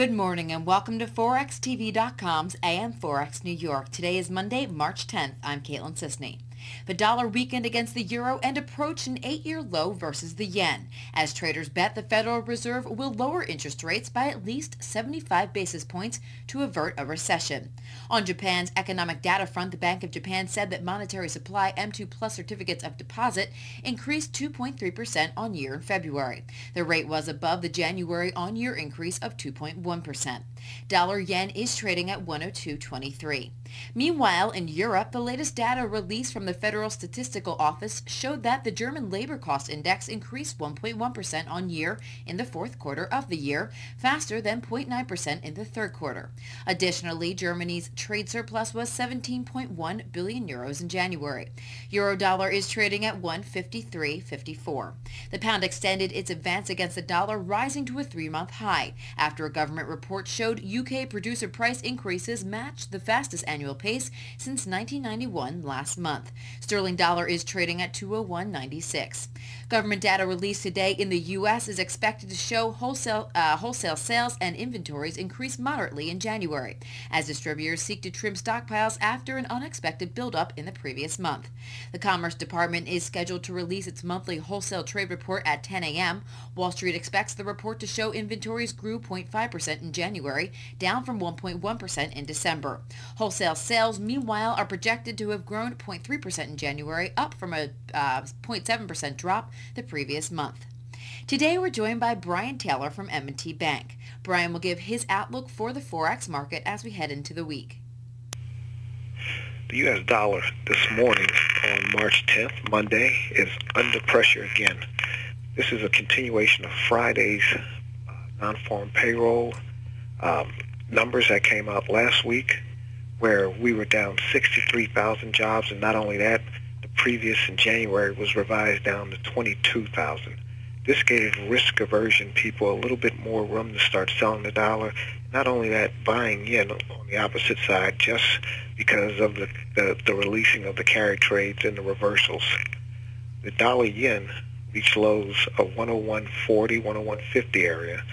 Good morning and welcome to ForexTV.com's AM Forex New York. Today is Monday, March 10th. I'm Caitlin Sisney. The dollar weakened against the euro and approached an 8-year low versus the yen, as traders bet the Federal Reserve will lower interest rates by at least 75 basis points to avert a recession. On Japan's economic data front, the Bank of Japan said that monetary supply M2 plus certificates of deposit increased 2.3% on year in February. The rate was above the January on-year increase of 2.1%. Dollar yen is trading at 102.23. Meanwhile, in Europe, the latest data released from the Federal Statistical Office showed that the German labor cost index increased 1.1% on year in the fourth quarter of the year, faster than 0.9% in the third quarter. Additionally, Germany's trade surplus was 17.1 billion euros in January. Euro-dollar is trading at 153.54. The pound extended its advance against the dollar, rising to a 3-month high after a government report showed UK producer price increases matched the fastest annual pace since 1991 last month. Sterling dollar is trading at 201.96. Government data released today in the U.S. is expected to show wholesale sales and inventories increase moderately in January, as distributors seek to trim stockpiles after an unexpected buildup in the previous month. The Commerce Department is scheduled to release its monthly wholesale trade report at 10 a.m. Wall Street expects the report to show inventories grew 0.5% in January, down from 1.1% in December. Wholesale sales, meanwhile, are projected to have grown 0.3% in January, up from a 0.7% drop the previous month. Today we're joined by Brian Taylor from M&T Bank. Brian will give his outlook for the Forex market as we head into the week. The U.S. dollar this morning on March 10th, Monday, is under pressure again. This is a continuation of Friday's non-farm payroll numbers that came out last week, where we were down 63,000 jobs, and not only that, the previous in January was revised down to 22,000. This gave risk aversion people a little bit more room to start selling the dollar. Not only that, buying yen on the opposite side, just because of the releasing of the carry trades and the reversals. The dollar yen reached lows of 101.40, 101.50 area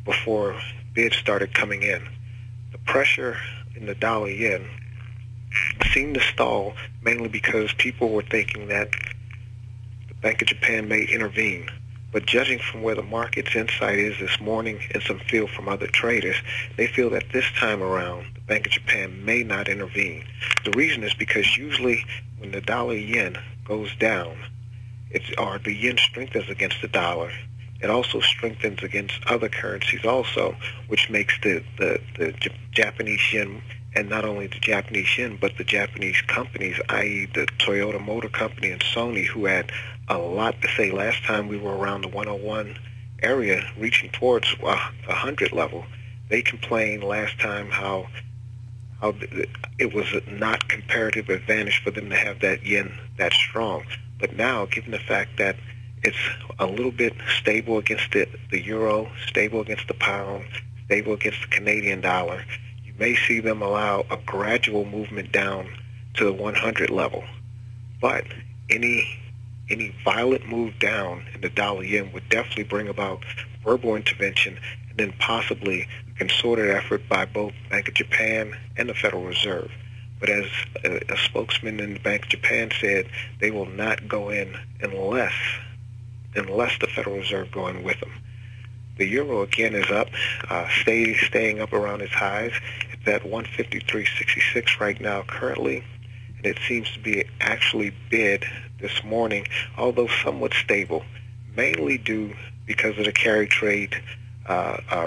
before bids started coming in. The pressure in the dollar yen seemed to stall, mainly because people were thinking that the Bank of Japan may intervene. But judging from where the market's insight is this morning and some feel from other traders, they feel that this time around the Bank of Japan may not intervene. The reason is because usually when the dollar yen goes down, or the yen strengthens against the dollar, it also strengthens against other currencies also, which makes the Japanese yen, and not only the Japanese yen, but the Japanese companies, i.e. the Toyota Motor Company and Sony, who had a lot to say last time we were around the 101 area, reaching towards 100 level. They complained last time how it was not comparative advantage for them to have that yen that strong. But now, given the fact that it's a little bit stable against the euro, stable against the pound, stable against the Canadian dollar, you may see them allow a gradual movement down to the 100 level. But any violent move down in the dollar yen would definitely bring about verbal intervention and then possibly a concerted effort by both Bank of Japan and the Federal Reserve. But as a spokesman in the Bank of Japan said, they will not go in unless the Federal Reserve go in with them. The euro again is up, staying up around its highs. It's at 153.66 right now currently, and it seems to be actually bid this morning, although somewhat stable, mainly due because of the carry trade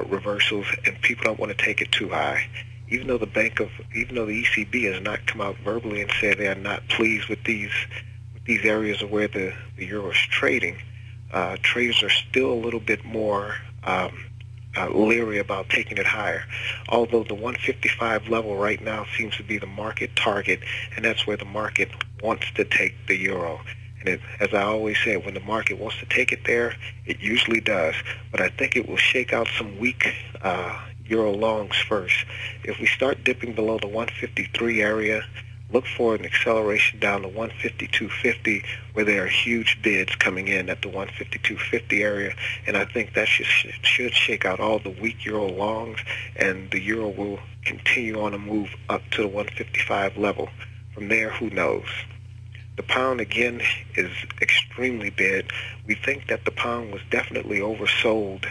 reversals, and people don't want to take it too high. Even though the ECB has not come out verbally and said they are not pleased with these areas of where the euro is trading, traders are still a little bit more leery about taking it higher. Although the 155 level right now seems to be the market target, and that's where the market wants to take the euro. And as I always say, when the market wants to take it there, it usually does. But I think it will shake out some weak euro longs first. If we start dipping below the 153 area, look for an acceleration down to 152.50, where there are huge bids coming in at the 152.50 area, and I think that should shake out all the weak euro longs, and the euro will continue on a move up to the 155 level. From there, who knows? The pound, again, is extremely bid. We think that the pound was definitely oversold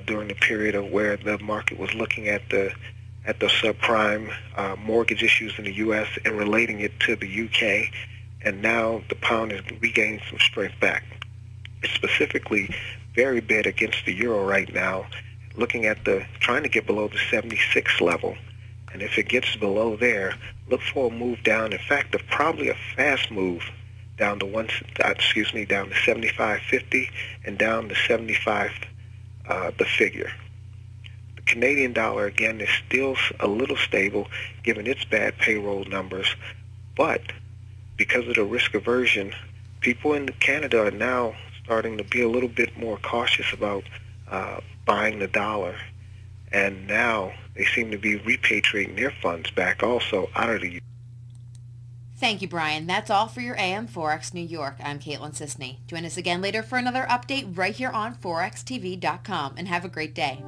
during the period of where the market was looking at the subprime mortgage issues in the U.S. and relating it to the U.K., and now the pound is regaining some strength back. It's specifically very bid against the euro right now, looking at trying to get below the 76 level. And if it gets below there, look for a move down. In fact, probably a fast move down to down to 75.50 and down to 75 the figure. The Canadian dollar, again, is still a little stable given its bad payroll numbers, but because of the risk aversion, people in Canada are now starting to be a little bit more cautious about buying the dollar, and now they seem to be repatriating their funds back also out of the U.S. Thank you, Brian. That's all for your AM Forex New York. I'm Caitlin Sisney. Join us again later for another update right here on ForexTV.com, and have a great day.